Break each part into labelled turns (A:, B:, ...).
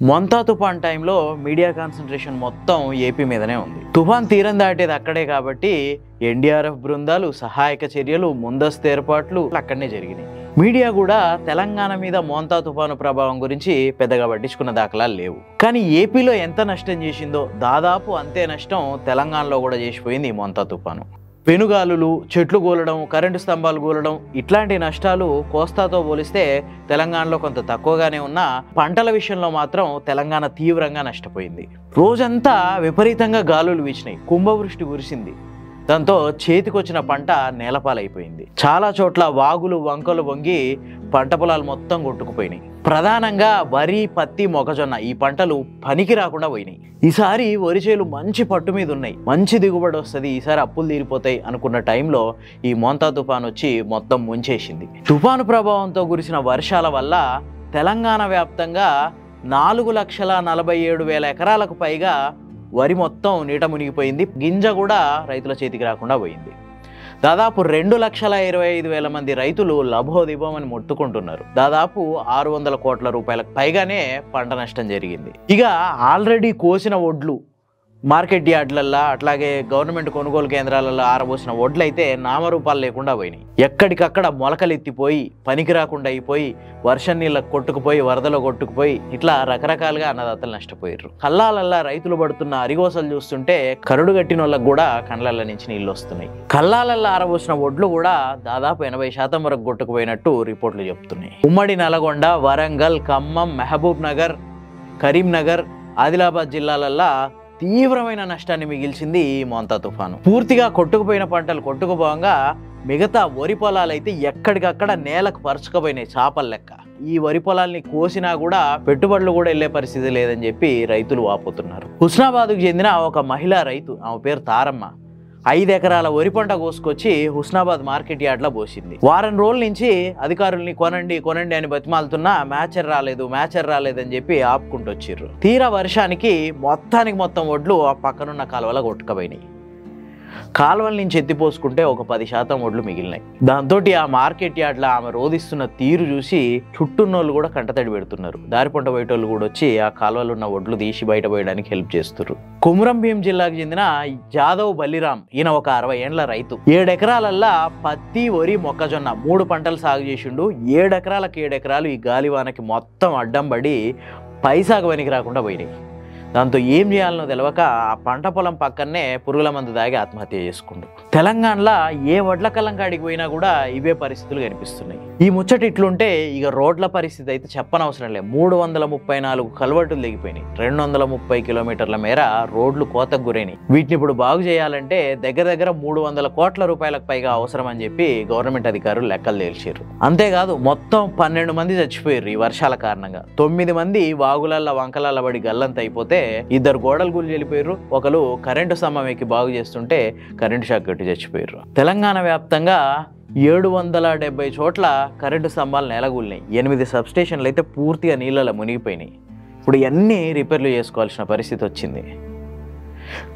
A: మొంతా తుఫాన్ టైంలో media concentration మొత్తం ఏపీ మీదనే ఉంది. తుఫాన్ తీరం దాటేది అక్కడే కాబట్టి ఎన్డీఆర్ఎఫ్ బృందాలు, సహాయక చర్యలు, ముందస్తు ఏర్పాట్లు అక్కడనే జరిగినాయి. మీడియా కూడా తెలంగాణ మీద మోంతా తుఫాను ప్రభావం గురించి పెద్దగా పట్టించుకున్న దాఖలాలు లేవు. కానీ ఏపీలో ఎంత నష్టం చేసిందో దాదాపు అంతే నష్టం తెలంగాణలో కూడా చేసిపోయింది ఈ మోంతా తుఫాను. పెనుగాలులు, చెట్లు కూలడం, కరెంటు స్తంభాలు కూలడం ఇట్లాంటి నష్టాలు కోస్తాతో పోలిస్తే తెలంగాణలో కొంత తక్కువగానే ఉన్నా పంటల విషయంలో మాత్రం తెలంగాణ తీవ్రంగా నష్టపోయింది. రోజంతా విపరీతంగా గాలులు వీచినాయి, కుంభవృష్టి కురిసింది. దాంతో చేతికొచ్చిన పంట నేలపాలైపోయింది. చాలా చోట్ల వాగులు, వంకలు వంగి పంట పొలాలు మొత్తం కొట్టుకుపోయినాయి. ప్రధానంగా వరి, పత్తి, మొక్కజొన్న ఈ పంటలు పనికి రాకుండా పోయినాయి. ఈసారి వరి చేలు మంచి పట్టు మీద ఉన్నాయి, మంచి దిగుబడి వస్తుంది, ఈసారి అప్పులు తీరిపోతాయి అనుకున్న టైంలో ఈ మోంతా తుఫాన్ వచ్చి మొత్తం ముంచేసింది. తుఫాను ప్రభావంతో కురిసిన వర్షాల వల్ల తెలంగాణ వ్యాప్తంగా 4,47,000 ఎకరాలకు పైగా వరి మొత్తం నీట మునిగిపోయింది. గింజ కూడా రైతుల చేతికి రాకుండా పోయింది. దాదాపు 2,25,000 మంది రైతులు లభోదిబోమని మొత్తుకుంటున్నారు. దాదాపు 600 కోట్ల రూపాయలకు పైగానే పంట నష్టం జరిగింది. ఇక ఆల్రెడీ కోసిన వడ్లు మార్కెట్ యార్డ్లల్లో, అట్లాగే గవర్నమెంట్ కొనుగోలు కేంద్రాలలో ఆరబోసిన వడ్లు అయితే నామరూపాలు లేకుండా పోయినాయి. ఎక్కడికక్కడ మొలకలెత్తిపోయి పనికి రాకుండా అయిపోయి వర్షం నీళ్ళకు కొట్టుకుపోయి వరదలో కొట్టుకుపోయి ఇట్లా రకరకాలుగా అన్నదాతలు నష్టపోయారు. కల్లాలల్లా రైతులు పడుతున్న అరిగోసలు చూస్తుంటే కరుడు గట్టిన వాళ్ళకు కూడా కండ్లల్ల నుంచి నీళ్ళు వస్తున్నాయి. కల్లాలల్లా ఆరబోసిన వడ్లు కూడా దాదాపు 80% వరకు కొట్టుకుపోయినట్టు రిపోర్ట్లు చెప్తున్నాయి. ఉమ్మడి నల్గొండ, వరంగల్, ఖమ్మం, మహబూబ్ నగర్, కరీంనగర్, ఆదిలాబాద్ జిల్లాలల్లా తీవ్రమైన నష్టాన్ని మిగిల్చింది ఈ మోంతా తుఫాను. పూర్తిగా కొట్టుకుపోయిన పంటలు కొట్టుకుపోగా మిగతా వరి పొలాలైతే ఎక్కడికక్కడ నేలకు పరుచుకుపోయినాయి చేపల లెక్క. ఈ వరి పొలాల్ని కోసినా కూడా పెట్టుబడులు కూడా వెళ్లే పరిస్థితి లేదని చెప్పి రైతులు వాపోతున్నారు. హుస్నాబాద్కు చెందిన ఒక మహిళా రైతు, ఆమె పేరు తారమ్మ, 5 ఎకరాల వరి పంట కోసుకొచ్చి హుస్నాబాద్ మార్కెట్ యార్డ్లో పోసింది. వారం రోజుల నుంచి అధికారుల్ని కొనండి కొనండి అని బతిమాలుతున్నా మ్యాచర్ రాలేదని చెప్పి ఆపుకుంటూ వచ్చిర్రు. తీరా వర్షానికి మొత్తం వడ్లు ఆ పక్కనున్న కాలువల కొట్టుకుపోయినాయి. కాలువల నుంచి ఎత్తిపోసుకుంటే ఒక 10% వడ్లు మిగిలినాయి. దాంతో ఆ మార్కెట్ యార్డ్లో ఆమె రోధిస్తున్న తీరు చూసి చుట్టూన్నోళ్ళు కూడా కంటతడి పెడుతున్నారు. దారి పంట పోయేటోళ్ళు కూడా వచ్చి ఆ కాలువలో ఉన్న వడ్లు తీసి బయట పోయడానికి హెల్ప్ చేస్తున్నారు. కొమురంభీం జిల్లాకు చెందిన జాదవ్ బలిరామ్, ఈయన ఒక 60 ఏండ్ల రైతు. 7 ఎకరాలల్లా పత్తి, వరి, మొక్కజొన్న 3 పంటలు సాగు చేసిండు. 7 ఎకరాలకు 7 ఎకరాలు ఈ గాలివానకి మొత్తం అడ్డం పడి పైసాగు వెనక్కి రాకుండా పోయినాయి. దాంతో ఏం చేయాలనో తెలియక ఆ పంట పొలం పక్కనే పురుగుల మందు దాగి ఆత్మహత్య చేసుకుండు. తెలంగాణలో ఏ వడ్ల కళ్ళం కాడికి పోయినా కూడా ఇవే పరిస్థితులు కనిపిస్తున్నాయి. ఈ ముచ్చట ఇట్లుంటే ఇక రోడ్ల పరిస్థితి అయితే చెప్పనవసరం లేదు. 334 కల్వర్టులు దిగిపోయినాయి. 230 కిలోమీటర్ల మేర రోడ్లు కోతకు గురైనాయి. వీటిని ఇప్పుడు బాగు చేయాలంటే దగ్గర 300 కోట్ల రూపాయలకు పైగా అవసరం అని చెప్పి గవర్నమెంట్ అధికారులు లెక్కలు తేల్చారు. అంతేకాదు మొత్తం 12 మంది చచ్చిపోయారు ఈ వర్షాల కారణంగా. 9 మంది వాగులల్ల వంకలల్ల పడి గల్లంత అయిపోతే 2 గోడలు గుళ్ళు వెళ్ళిపోయారు. ఒకరు కరెంటు స్తంభం ఎక్కి బాగు చేస్తుంటే కరెంటు షాక్ కొట్టి చచ్చిపోయారు. తెలంగాణ వ్యాప్తంగా 770 చోట్ల కరెంటు స్తంభాలు నెలగూలినాయి. 8 సబ్స్టేషన్లు అయితే పూర్తిగా నీళ్ళలో మునిగిపోయినాయి. ఇప్పుడు ఇవన్నీ రిపేర్లు చేసుకోవాల్సిన పరిస్థితి వచ్చింది.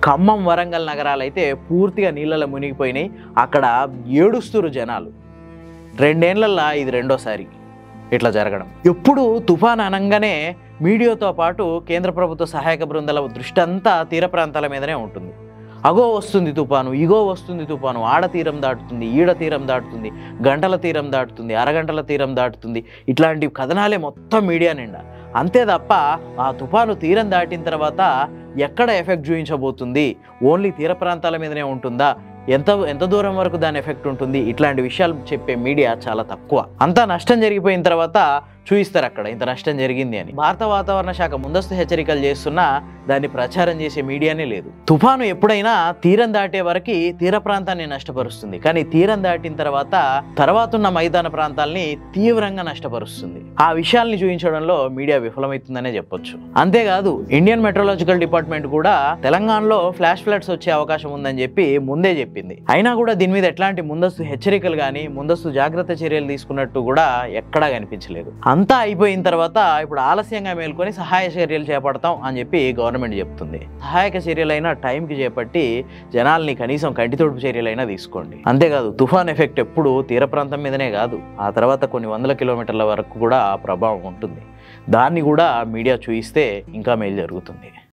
A: ఖమ్మం, వరంగల్ నగరాలు అయితే పూర్తిగా నీళ్ళలో మునిగిపోయినాయి. అక్కడ ఏడుస్తురు జనాలు. 2 ఏళ్లల్లో ఇది రెండోసారి ఇట్లా జరగడం. ఎప్పుడు తుఫాన్ అనగానే మీడియాతో పాటు కేంద్ర ప్రభుత్వ సహాయక బృందాల దృష్టి అంతా తీర ప్రాంతాల మీదనే ఉంటుంది. అగో వస్తుంది తుఫాను, ఇగో వస్తుంది తుఫాను, ఆడ తీరం దాటుతుంది, ఈడ తీరం దాటుతుంది, గంటల తీరం దాటుతుంది, అరగంటల తీరం దాటుతుంది, ఇట్లాంటి కథనాలే మొత్తం మీడియా నిండా. అంతే తప్ప ఆ తుఫాను తీరం దాటిన తర్వాత ఎక్కడ ఎఫెక్ట్ చూపించబోతుంది, ఓన్లీ తీర ప్రాంతాల మీదనే ఉంటుందా, ఎంత దూరం వరకు దాని ఎఫెక్ట్ ఉంటుంది, ఇట్లాంటి విషయాలు చెప్పే మీడియా చాలా తక్కువ. అంతా నష్టం జరిగిపోయిన తర్వాత చూయిస్తారు అక్కడ ఇంత నష్టం జరిగింది అని. భారత వాతావరణ శాఖ ముందస్తు హెచ్చరికలు చేస్తున్నా దాన్ని ప్రచారం చేసే మీడియానే లేదు. తుఫాను ఎప్పుడైనా తీరం దాటే వరకు తీర ప్రాంతాన్ని నష్టపరుస్తుంది, కానీ తీరం దాటిన తర్వాత ఉన్న మైదాన ప్రాంతాలని తీవ్రంగా నష్టపరుస్తుంది. ఆ విషయాల్ని చూపించడంలో మీడియా విఫలమవుతుందనే చెప్పొచ్చు. అంతేకాదు ఇండియన్ మెట్రాలజికల్ డిపార్ట్మెంట్ కూడా తెలంగాణలో ఫ్లాష్ ఫ్లడ్స్ వచ్చే అవకాశం ఉందని చెప్పి ముందే చెప్పింది. అయినా కూడా దీని మీద ఎట్లాంటి ముందస్తు హెచ్చరికలు కానీ ముందస్తు జాగ్రత్త చర్యలు తీసుకున్నట్టు కూడా ఎక్కడా కనిపించలేదు. అంతా అయిపోయిన తర్వాత ఇప్పుడు ఆలస్యంగా మేల్కొని సహాయ చర్యలు చేపడతాం అని చెప్పి గవర్నమెంట్ చెప్తుంది. సహాయక చర్యలైనా టైంకి చేపట్టి జనాల్ని కనీసం కంటితోడుపు చర్యలైనా తీసుకోండి. అంతేకాదు తుఫాన్ ఎఫెక్ట్ ఎప్పుడు తీర ప్రాంతం మీదనే కాదు, ఆ తర్వాత కొన్ని వందల కిలోమీటర్ల వరకు కూడా ఆ ప్రభావం ఉంటుంది. దాన్ని కూడా మీడియా చూయిస్తే ఇంకా మేలు జరుగుతుంది.